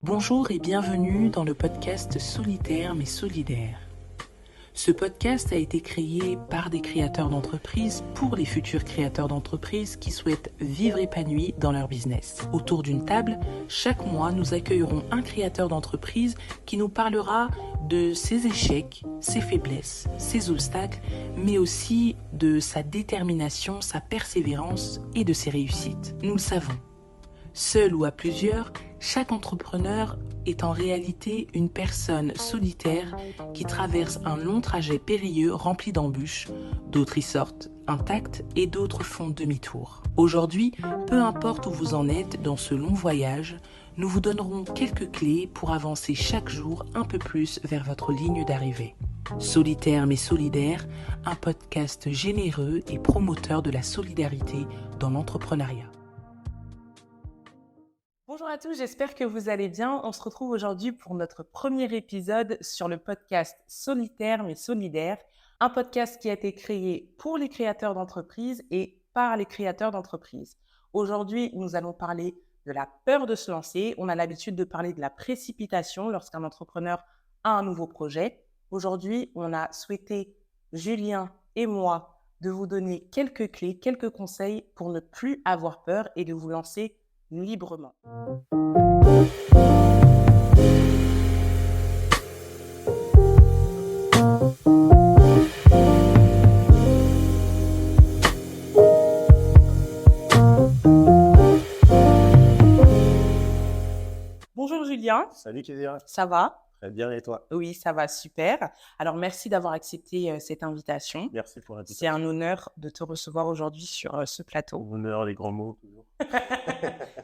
Bonjour et bienvenue dans le podcast Solitaire mais solidaire. Ce podcast a été créé par des créateurs d'entreprises pour les futurs créateurs d'entreprises qui souhaitent vivre épanouis dans leur business. Autour d'une table, chaque mois, nous accueillerons un créateur d'entreprise qui nous parlera de ses échecs, ses faiblesses, ses obstacles, mais aussi de sa détermination, sa persévérance et de ses réussites. Nous le savons. Seul ou à plusieurs, chaque entrepreneur est en réalité une personne solitaire qui traverse un long trajet périlleux rempli d'embûches. D'autres y sortent intacts et d'autres font demi-tour. Aujourd'hui, peu importe où vous en êtes dans ce long voyage, nous vous donnerons quelques clés pour avancer chaque jour un peu plus vers votre ligne d'arrivée. Solitaire mais solidaire, un podcast généreux et promoteur de la solidarité dans l'entrepreneuriat. Bonjour à tous, j'espère que vous allez bien. On se retrouve aujourd'hui pour notre premier épisode sur le podcast Solitaire mais solidaire, un podcast qui a été créé pour les créateurs d'entreprises et par les créateurs d'entreprises. Aujourd'hui, nous allons parler de la peur de se lancer. On a l'habitude de parler de la précipitation lorsqu'un entrepreneur a un nouveau projet. Aujourd'hui, on a souhaité, Julien et moi, de vous donner quelques clés, quelques conseils pour ne plus avoir peur et de vous lancer librement. Bonjour Julien. Salut Kézia. Ça va? Très bien, et toi? Oui, ça va super. Alors merci d'avoir accepté cette invitation. Merci pour l'invitation. C'est un honneur de te recevoir aujourd'hui sur ce plateau. Honneur, les grands mots,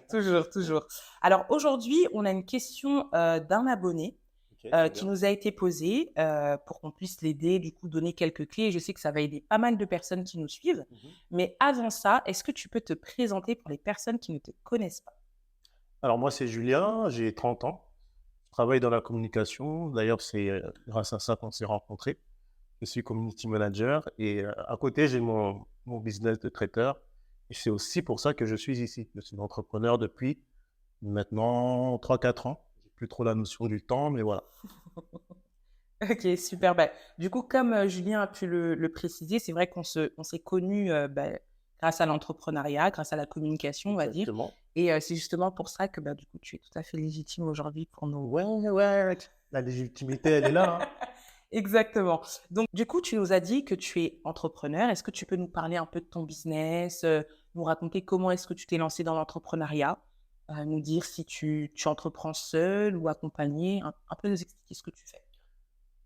toujours. Toujours. Alors aujourd'hui, on a une question d'un abonné qui nous a été posée pour qu'on puisse l'aider, du coup donner quelques clés. Et je sais que ça va aider pas mal de personnes qui nous suivent. Mais avant ça, est-ce que tu peux te présenter pour les personnes qui ne te connaissent pas? Alors moi, c'est Julien, j'ai 30 ans. Je travaille dans la communication. D'ailleurs, c'est grâce à ça qu'on s'est rencontrés. Je suis community manager et à côté, j'ai mon business de traiteur. Et c'est aussi pour ça que je suis ici. Je suis entrepreneur depuis maintenant 3-4 ans. J'ai plus trop la notion du temps, mais voilà. Ok, super. Du coup, comme Julien a pu le préciser, c'est vrai qu'on s'est connus grâce à l'entrepreneuriat, grâce à la communication, on va dire. Exactement. Et c'est justement pour ça que du coup, tu es tout à fait légitime aujourd'hui pour nous. Ouais. La légitimité, elle est là. Exactement. Donc, du coup, tu nous as dit que tu es entrepreneur. Est-ce que tu peux nous parler un peu de ton business, nous raconter comment est-ce que tu t'es lancé dans l'entrepreneuriat, nous dire si tu entreprends seul ou accompagné, un peu nous expliquer ce que tu fais.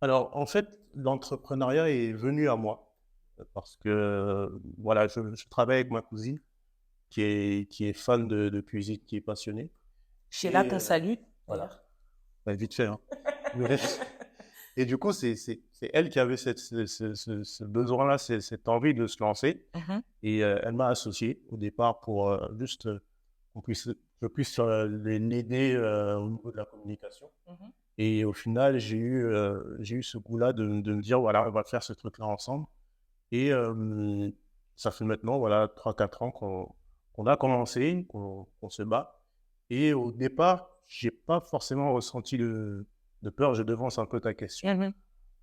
Alors, en fait, l'entrepreneuriat est venu à moi parce que, voilà, je travaille avec ma cousine qui est fan de cuisine, qui est passionnée. Sheila, Et qu'on salue, voilà, d'ailleurs. vite fait, hein. Mais- Et du coup, c'est elle qui avait ce besoin-là, cette envie de se lancer. Mhm. Et elle m'a associé au départ pour juste que je puisse l'aider au niveau de la communication. Mhm. Et au final, j'ai eu ce goût-là de me dire, voilà, on va faire ce truc-là ensemble. Et ça fait maintenant, voilà, 3-4 ans qu'on a commencé, qu'on se bat. Et au départ, j'ai pas forcément ressenti de peur. Je devance un peu ta question.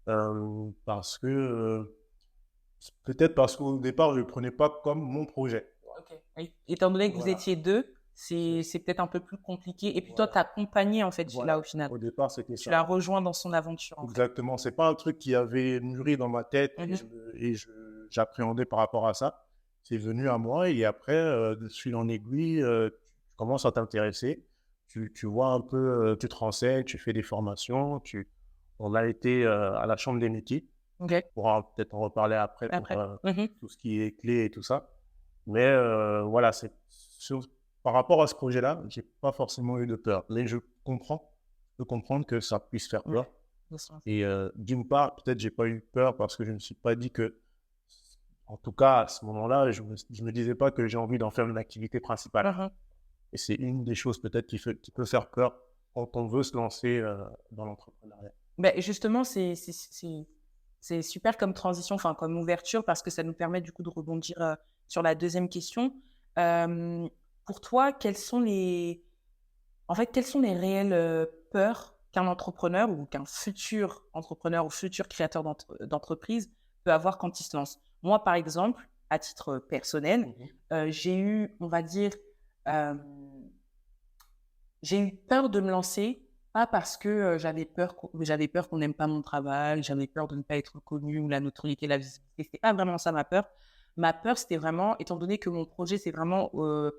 Mhm. Parce que, peut-être parce qu'au départ, je ne le prenais pas comme mon projet. Ok. Oui. Étant donné que vous Voilà. étiez deux, c'est peut-être un peu plus compliqué. Et puis toi, tu as accompagné en fait Sheila au final. Au départ, c'était Tu ça. l'as rejoint dans son aventure. En fait. Exactement. C'est pas un truc qui avait mûri dans ma tête et j'appréhendais par rapport à ça. C'est venu à moi et après, de fil en aiguille, tu commences à t'intéresser. Tu vois un peu, tu te renseignes, tu fais des formations. On a été à la Chambre des métiers. Ok. On pourra peut-être en reparler après pour Mhm. tout ce qui est clé et tout ça. Mais voilà, par rapport à ce projet-là, j'ai pas forcément eu de peur. Mais je peux comprendre que ça puisse faire peur. Et d'une part, peut-être j'ai pas eu peur parce que je ne me suis pas dit que, en tout cas à ce moment-là, je me disais pas que j'ai envie d'en faire une activité principale. Mhm. Et c'est une des choses peut-être qui peut faire peur quand on veut se lancer dans l'entrepreneuriat. Justement, c'est super comme transition, enfin comme ouverture, parce que ça nous permet du coup de rebondir sur la deuxième question. Pour toi, quels sont en fait, quelles sont les réelles peurs qu'un entrepreneur ou qu'un futur entrepreneur ou futur créateur d'entreprise peut avoir quand il se lance? Moi, par exemple, à titre personnel, j'ai eu, on va dire, euh, j'ai eu peur de me lancer, pas parce que j'avais peur qu'on n'aime pas mon travail, j'avais peur de ne pas être connu ou la notoriété, la visibilité. C'était pas vraiment ça ma peur. Ma peur, c'était vraiment, étant donné que mon projet, c'est vraiment de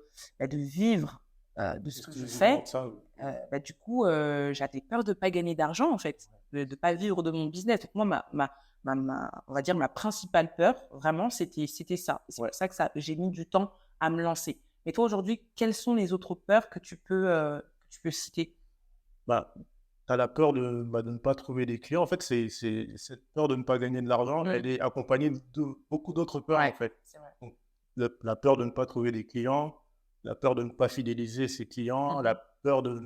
vivre de ce que je fais. Du coup, j'avais peur de ne pas gagner d'argent, en fait, de ne pas vivre de mon business. Donc, moi, on va dire, ma principale peur, vraiment, c'était ça. C'est pour ça que j'ai mis du temps à me lancer. Mais toi, aujourd'hui, quelles sont les autres peurs que tu peux citer? Bah, tu as la peur de ne pas trouver des clients. En fait, cette peur de ne pas gagner de l'argent, elle est accompagnée de beaucoup d'autres peurs, en fait. C'est vrai. Donc, la peur de ne pas trouver des clients, la peur de ne pas fidéliser ses clients, la peur de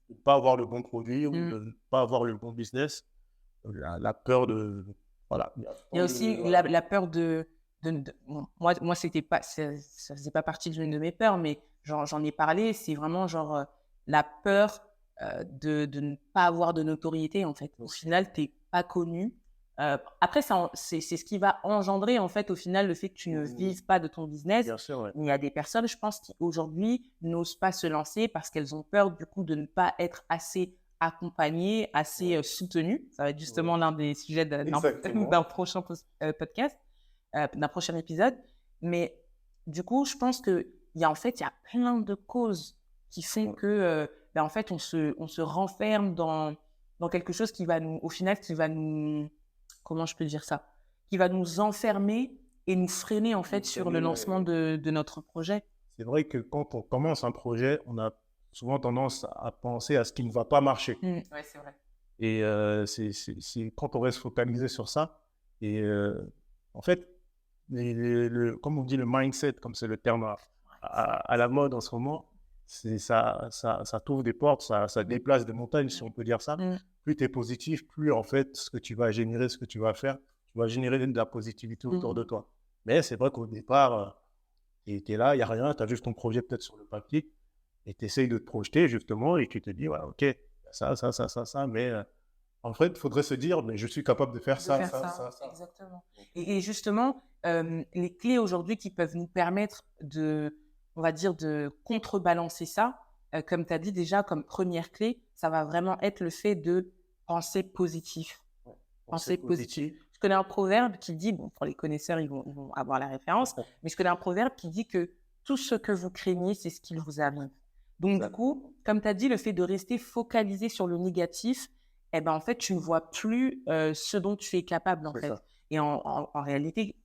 ne pas avoir le bon produit ou de ne pas avoir le bon business, la peur de... Voilà. Il y a aussi la peur bon, moi c'était pas, ça faisait pas partie d'une de mes peurs, mais j'en ai parlé, c'est vraiment genre la peur de ne pas avoir de notoriété, en fait. Au final, tu n'es pas connu. Après, c'est ce qui va engendrer, en fait, au final, le fait que tu ne vives pas de ton business. Bien sûr, Il y a des personnes, je pense, qui aujourd'hui n'osent pas se lancer parce qu'elles ont peur, du coup, de ne pas être assez accompagnées, assez soutenues. Ça va être justement l'un des sujets d'un prochain podcast, d'un prochain épisode. Mais du coup, je pense qu'il y a plein de causes qui font que, en fait, on se renferme dans quelque chose qui va nous, au final, comment je peux dire ça, qui va nous enfermer et nous freiner, en fait, sur le lancement de notre projet. C'est vrai que quand on commence un projet, on a souvent tendance à penser à ce qui ne va pas marcher. Oui, c'est vrai. Et c'est quand on reste focalisé sur ça. Et en fait, comme on dit, le mindset, comme c'est le terme à la mode en ce moment, ça t'ouvre des portes, ça déplace des montagnes, si on peut dire ça. Plus tu es positif, plus en fait, ce que tu vas générer, ce que tu vas faire, tu vas générer de la positivité autour de toi. Mais c'est vrai qu'au départ, tu es là, il n'y a rien, tu as juste ton projet peut-être sur le papier, et tu essayes de te projeter justement, et tu te dis, ouais, ok, ça, mais en fait, il faudrait se dire, mais je suis capable de faire ça. Exactement. Et justement, les clés aujourd'hui qui peuvent nous permettre on va dire, de contrebalancer ça, comme tu as dit déjà, comme première clé, ça va vraiment être le fait de penser positif. Penser positif. Je connais un proverbe qui dit, bon, pour les connaisseurs, ils vont avoir la référence, mais je connais un proverbe qui dit que tout ce que vous craignez, c'est ce qui vous arrive. Donc, du coup, comme tu as dit, le fait de rester focalisé sur le négatif, en fait, tu ne vois plus ce dont tu es capable, en fait. Ça. Et en réalité,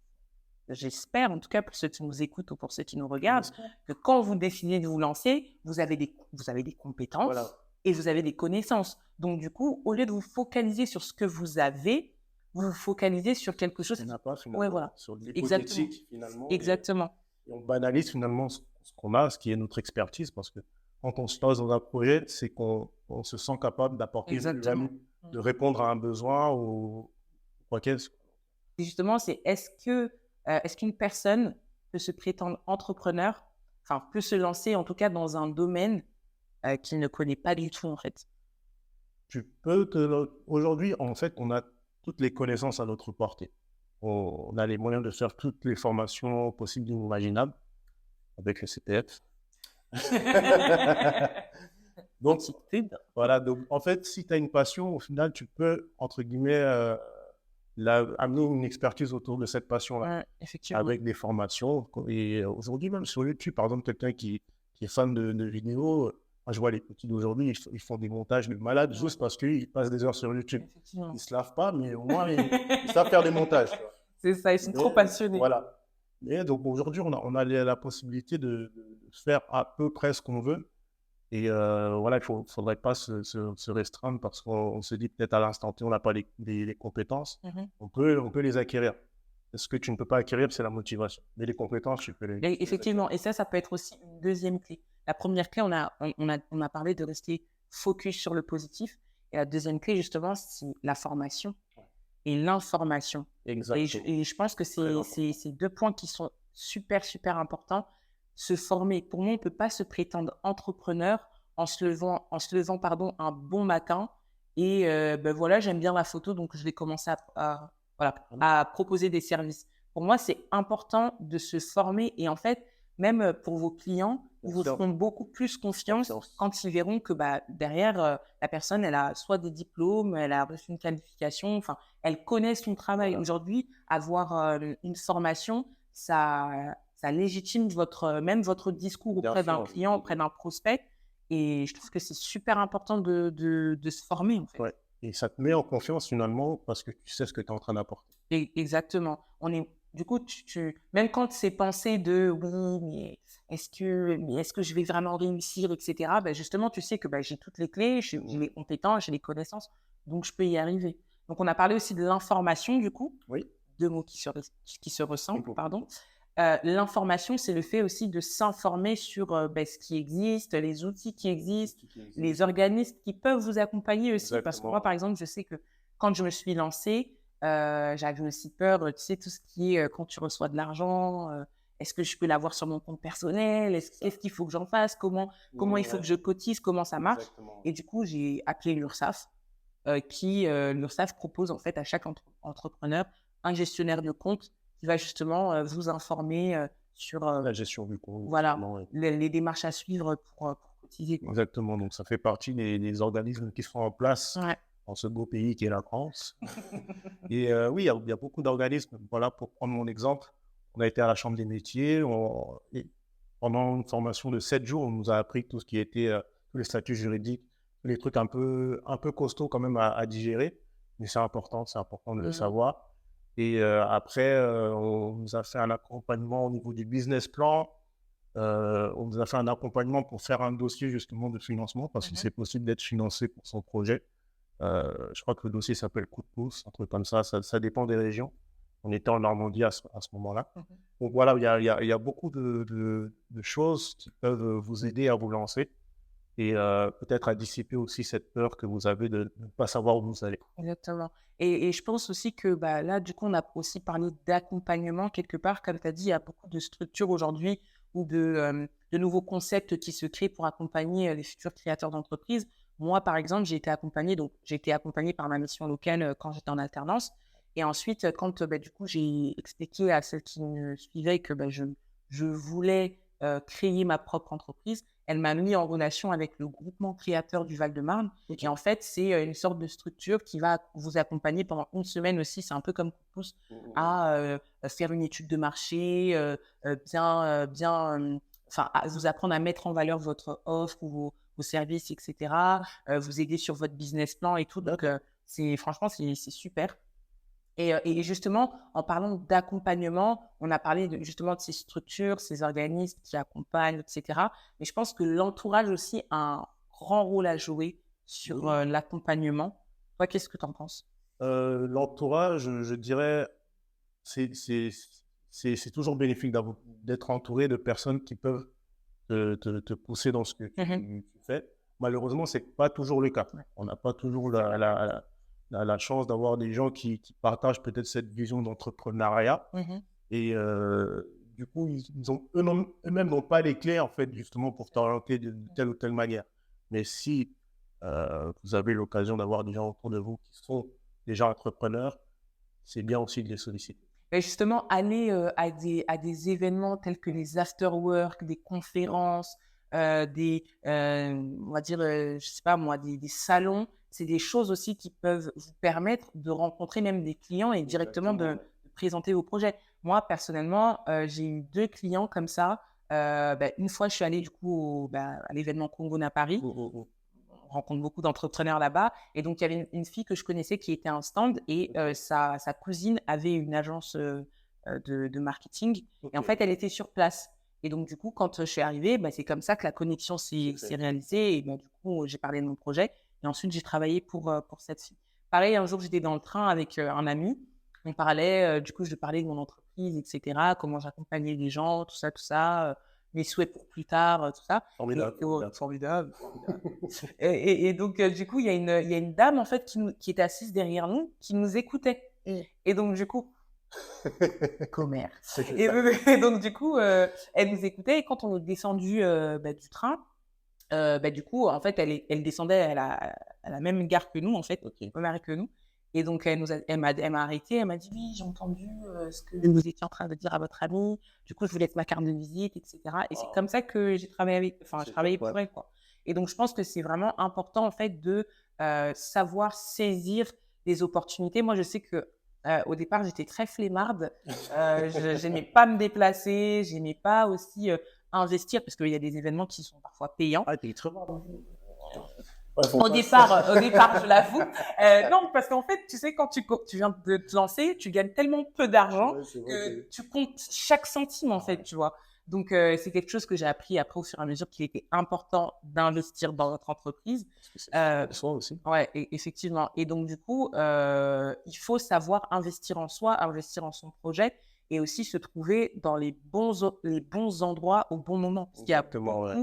j'espère, en tout cas pour ceux qui nous écoutent ou pour ceux qui nous regardent, que quand vous décidez de vous lancer, vous avez des compétences et vous avez des connaissances. Donc, du coup, au lieu de vous focaliser sur ce que vous avez, vous vous focalisez sur quelque chose sur l'hypothétique, finalement. Exactement. Et on banalise finalement ce qu'on a, ce qui est notre expertise, parce que quand on se lance dans un projet, c'est qu'on se sent capable d'apporter une plus-value, de répondre à un besoin ou quoi qu'est-ce. Et justement, c'est est-ce qu'une personne peut se prétendre entrepreneur, enfin peut se lancer en tout cas dans un domaine qu'il ne connaît pas du tout en fait? Aujourd'hui, en fait, on a toutes les connaissances à notre portée. On a les moyens de faire toutes les formations possibles et imaginables avec le CPF. Donc, voilà, donc en fait, si tu as une passion, au final, tu peux, entre guillemets, amener une expertise autour de cette passion-là, avec des formations. Et aujourd'hui, même sur YouTube, par exemple, quelqu'un qui est fan de vidéos, moi, je vois les petits d'aujourd'hui, ils font des montages de malades juste parce qu'ils passent des heures sur YouTube. Ils ne se lavent pas, mais au moins, ils savent faire des montages. C'est ça, ils sont trop passionnés. Voilà. Et donc aujourd'hui, on a la possibilité de faire à peu près ce qu'on veut. Et voilà, il ne faudrait pas se restreindre parce qu'on se dit peut-être à l'instant T, on n'a pas les compétences. On peut les acquérir. Ce que tu ne peux pas acquérir, c'est la motivation. Mais les compétences, tu peux les effectivement, et ça peut être aussi une deuxième clé. La première clé, on a parlé de rester focus sur le positif. Et la deuxième clé, justement, c'est la formation et l'information. Exactement. Et je pense que c'est deux points qui sont super, super importants. Se former. Pour moi, on ne peut pas se prétendre entrepreneur en se levant pardon, un bon matin. Et voilà, j'aime bien la photo, donc je vais commencer voilà, à proposer des services. Pour moi, c'est important de se former et en fait, même pour vos clients, ils vous feront beaucoup plus confiance quand ils verront que derrière, la personne, elle a soit des diplômes, elle a reçu une qualification, enfin, elle connaît son travail. Voilà. Aujourd'hui, avoir une formation, ça légitime même votre discours Bien auprès d'un sûr. client, auprès d'un prospect. Et je trouve que c'est super important de se former, en fait. Ouais. Et ça te met en confiance finalement parce que tu sais ce que tu es en train d'apporter. Exactement. Du coup, même quand ces pensées de oui, mais est-ce que je vais vraiment réussir, etc., justement, tu sais que j'ai toutes les clés, j'ai les compétences, j'ai les connaissances, donc je peux y arriver. Donc, on a parlé aussi de l'information, du coup, Oui. deux mots qui se ressemblent, pardon. L'information, c'est le fait aussi de s'informer sur ce qui existe, les outils qui existent, les organismes qui peuvent vous accompagner aussi. Exactement. Parce que moi, par exemple, je sais que quand je me suis lancée, j'avais aussi peur, tu sais, tout ce qui est quand tu reçois de l'argent, est-ce que je peux l'avoir sur mon compte personnel? Qu'est-ce qu'il faut que j'en fasse? Comment il faut que je cotise? Comment ça marche? Exactement. Et du coup, j'ai appelé l'URSSAF, l'URSSAF propose en fait à chaque entrepreneur un gestionnaire de compte qui va justement vous informer sur La gestion du compte. voilà, justement, les démarches à suivre pour cotiser, quoi. Exactement. Donc, ça fait partie des organismes qui sont en place Ouais. dans ce beau pays qui est la France. Et oui, il y a beaucoup d'organismes. Voilà, pour prendre mon exemple, on a été à la Chambre des métiers. Et pendant une formation de 7 jours, on nous a appris tout ce qui était tous les statuts juridiques, tous les trucs un peu costauds quand même à digérer. Mais c'est important de le savoir. Et après, on nous a fait un accompagnement au niveau du business plan. On nous a fait un accompagnement pour faire un dossier justement de financement parce que c'est possible d'être financé pour son projet. Je crois que le dossier s'appelle coup de pouce, un truc comme ça. Ça dépend des régions. On était en Normandie à ce moment-là. Donc voilà, il y a beaucoup de choses qui peuvent vous aider à vous lancer et peut-être à dissiper aussi cette peur que vous avez de ne pas savoir où vous allez. Exactement. Et je pense aussi que là, du coup, on a aussi parlé d'accompagnement quelque part. Comme tu as dit, il y a beaucoup de structures aujourd'hui ou de nouveaux concepts qui se créent pour accompagner les futurs créateurs d'entreprises. Moi, par exemple, j'ai été accompagnée par ma mission locale quand j'étais en alternance. Et ensuite, quand du coup, j'ai expliqué à celles qui me suivaient que je voulais créer ma propre entreprise, elle m'a mis en relation avec le groupement créateur du Val-de-Marne. Ok. Et en fait, c'est une sorte de structure qui va vous accompagner pendant une semaine aussi. C'est un peu comme Coup de pouce à faire une étude de marché, à vous apprendre à mettre en valeur votre offre ou vos services, etc. Vous aider sur votre business plan et tout. Donc, franchement, c'est super. Et justement, en parlant d'accompagnement, on a parlé justement de ces structures, ces organismes qui accompagnent, etc. Mais je pense que l'entourage aussi a un grand rôle à jouer sur l'accompagnement. Toi, qu'est-ce que tu en penses? L'entourage, je dirais, c'est toujours bénéfique d'être entouré de personnes qui peuvent te pousser dans ce que tu fais. Malheureusement, ce n'est pas toujours le cas. On n'a pas toujours la chance d'avoir des gens qui partagent peut-être cette vision d'entrepreneuriat. Et du coup, eux-mêmes n'ont pas les clés, en fait, justement, pour t'orienter de telle ou telle manière. Mais si vous avez l'occasion d'avoir des gens autour de vous qui sont déjà entrepreneurs, c'est bien aussi de les solliciter. Et justement, aller à des événements tels que les after-work, des conférences, on va dire, je sais pas moi, des salons, c'est des choses aussi qui peuvent vous permettre de rencontrer même des clients et directement de présenter vos projets. Moi, personnellement, j'ai eu 2 clients comme ça. Une fois, je suis allée du coup à l'événement Congo à Paris. On rencontre beaucoup d'entrepreneurs là-bas. Et donc, il y avait une fille que je connaissais qui était à un stand et sa cousine avait une agence de marketing. Et en fait, elle était sur place. Et donc, du coup, quand je suis arrivée, c'est comme ça que la connexion s'est réalisée. Et du coup, j'ai parlé de mon projet. Et ensuite, j'ai travaillé pour cette fille. Pareil, un jour, j'étais dans le train avec un ami. On parlait, du coup, je lui parlais de mon entreprise, etc., comment j'accompagnais les gens, tout ça, mes souhaits pour plus tard, tout ça. Formidable. Et donc, du coup, il y a une dame, en fait, qui était assise derrière nous, qui nous écoutait. Et donc, du coup, et donc, du coup, elle nous écoutait. Et quand on est descendu du train, Du coup, en fait, elle descendait à la même gare que nous, en fait, Ok. même arrêt que nous. Et donc, elle m'a arrêtée, elle m'a dit: «Oui, j'ai entendu ce que vous étiez en train de dire à votre amie. Du coup, je vous laisse ma carte de visite, et cetera». Et c'est Wow. comme ça que j'ai travaillé j'ai C'est travaillé top, ouais. pour elle, quoi. Et donc, je pense que c'est vraiment important, en fait, de savoir saisir des opportunités. Moi, je sais que au départ, j'étais très flemmarde. J'aimais pas me déplacer, j'aimais pas aussi investir parce qu'il y a des événements qui sont parfois payants. Ah, t'es très bon. Ouais, faut Au pas départ, je l'avoue. Non, parce qu'en fait, tu sais, quand tu viens de te lancer, tu gagnes tellement peu d'argent Ouais, c'est vrai que que. tu comptes chaque centime, en fait, tu vois. Donc, c'est quelque chose que j'ai appris après au fur et à mesure qu'il était important d'investir dans notre entreprise. Parce que c'est Euh, soi aussi. ouais, effectivement. Et donc, du coup, il faut savoir investir en soi, investir en son projet et aussi se trouver dans les bons endroits au bon moment. Parce qu'il y a Exactement, ouais.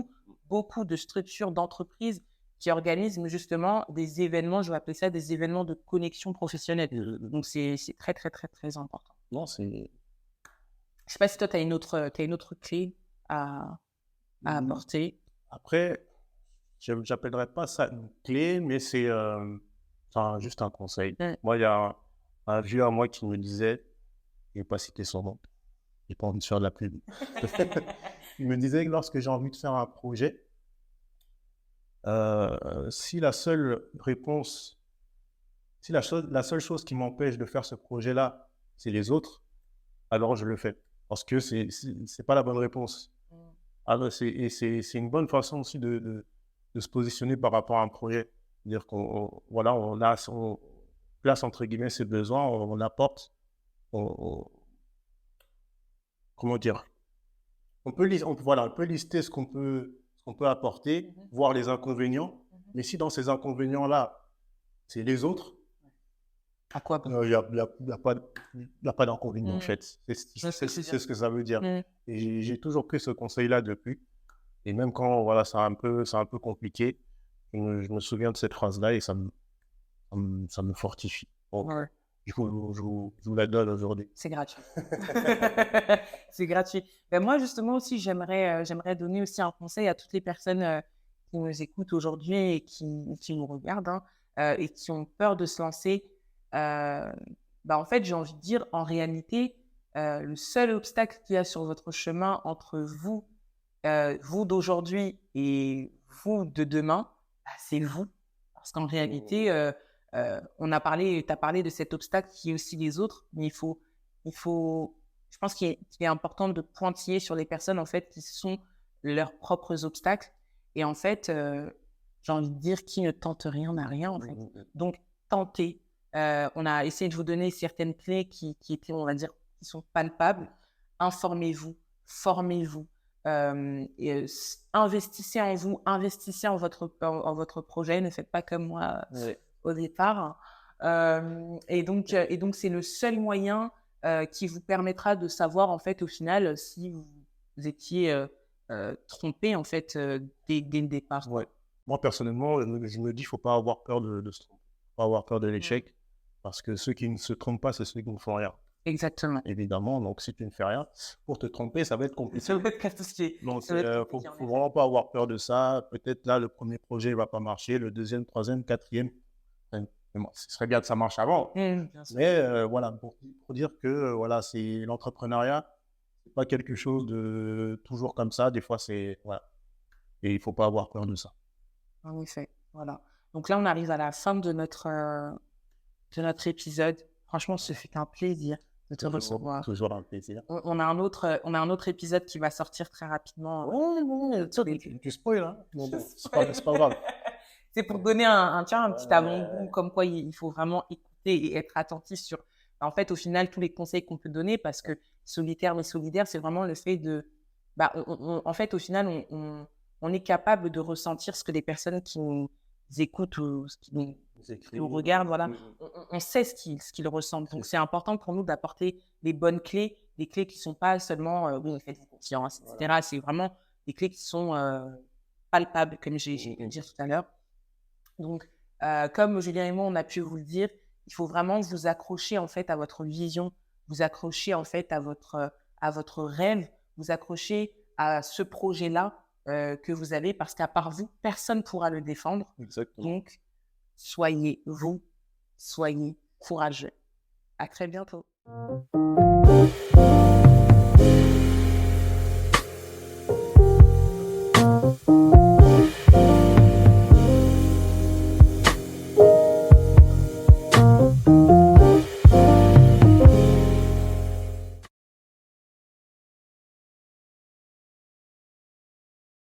beaucoup de structures, d'entreprises qui organisent justement des événements, je vais appeler ça des événements de connexion professionnelle. Donc, c'est très, très, très, très important. Non, c'est. Je sais pas si toi, tu as une autre clé à apporter. Après, j'appellerais pas ça une clé, mais c'est enfin, juste un conseil. Mm. Moi, il y a un vieux à moi qui me disait, je vais pas citer son nom, j'ai pas envie de faire de la pub. Il me disait que lorsque j'ai envie de faire un projet, si la seule réponse, si la seule chose qui m'empêche de faire ce projet-là, c'est les autres, alors je le fais. Parce que c'est pas la bonne réponse. Alors, c'est une bonne façon aussi de se positionner par rapport à un projet. C'est-à-dire voilà, on place entre guillemets ses besoins, on apporte, on- comment dire, voilà, on peut lister ce qu'on peut apporter, voir les inconvénients, mais si dans ces inconvénients-là, c'est les autres, À quoi bon? il n'y a, y a pas d'inconvénient en fait. Je vois ce que tu veux C'est dire. ce que ça veut dire. Mm. Et j'ai toujours pris ce conseil-là depuis. Et même quand voilà, c'est un peu compliqué, je me souviens de cette phrase-là et ça me fortifie. Donc, Ouais. du coup, je vous la donne aujourd'hui. C'est gratuit. C'est gratuit. Ben moi, justement, aussi, j'aimerais donner aussi un conseil à toutes les personnes qui nous écoutent aujourd'hui et qui nous regardent hein, et qui ont peur de se lancer. En fait, j'ai envie de dire, en réalité, le seul obstacle qu'il y a sur votre chemin entre vous, vous d'aujourd'hui et vous de demain, c'est vous. Parce qu'en réalité, tu as parlé de cet obstacle qui est aussi les autres, mais je pense qu'il est important de pointiller sur les personnes en fait qui sont leurs propres obstacles. Et en fait, j'ai envie de dire qui ne tente rien n'a rien en fait. Donc tentez. On a essayé de vous donner certaines clés qui étaient, on va dire, qui sont palpables. Informez-vous, formez-vous, investissez en vous, investissez en votre projet. Ne faites pas comme moi au départ. Et donc, c'est le seul moyen qui vous permettra de savoir, en fait, au final, si vous étiez trompé, en fait, dès le départ. Ouais. Moi, personnellement, je me dis, il ne faut pas avoir peur de se tromper. Faut pas avoir peur de l'échec. Parce que ceux qui ne se trompent pas, c'est ceux qui ne font rien. Exactement. Évidemment, donc si tu ne fais rien, pour te tromper, ça va être compliqué. Ça va être catastrophique. Donc, Ça va être faut compliqué, en effet. vraiment pas avoir peur de ça. Peut-être là, le premier projet ne va pas marcher, le deuxième, troisième, quatrième. Bon, ce serait bien que ça marche avant. Bien sûr. Mais voilà, pour dire que voilà, c'est l'entrepreneuriat, c'est pas quelque chose de toujours comme ça. Des fois, c'est voilà. Et il faut pas avoir peur de ça. En effet, voilà. Donc là, on arrive à la fin de notre épisode. Franchement, ce fut un plaisir de te recevoir. Toujours un plaisir. On a un autre épisode qui va sortir très rapidement. Tu spoil, hein? Bon, c'est pas grave. C'est pour donner un petit avant-goût, comme quoi il faut vraiment écouter et être attentif sur, en fait, au final, tous les conseils qu'on peut donner, parce que solitaire mais solidaire, c'est vraiment le fait de, en fait, au final, on est capable de ressentir ce que les personnes qui nous écoutent ou qui nous regardent, voilà, on sait ce qu'ils ressentent. Donc, c'est important pour nous d'apporter les bonnes clés, des clés qui ne sont pas seulement, oui, faites-vous confiance, etc. Voilà. C'est vraiment des clés qui sont palpables, comme j'ai dit tout à l'heure. Donc, comme Julien et moi, on a pu vous le dire, il faut vraiment vous accrocher en fait à votre vision, vous accrocher en fait à votre rêve, vous accrocher à ce projet-là que vous avez, parce qu'à part vous, personne ne pourra le défendre. Exactement. Donc, soyez vous, soyez courageux. À très bientôt.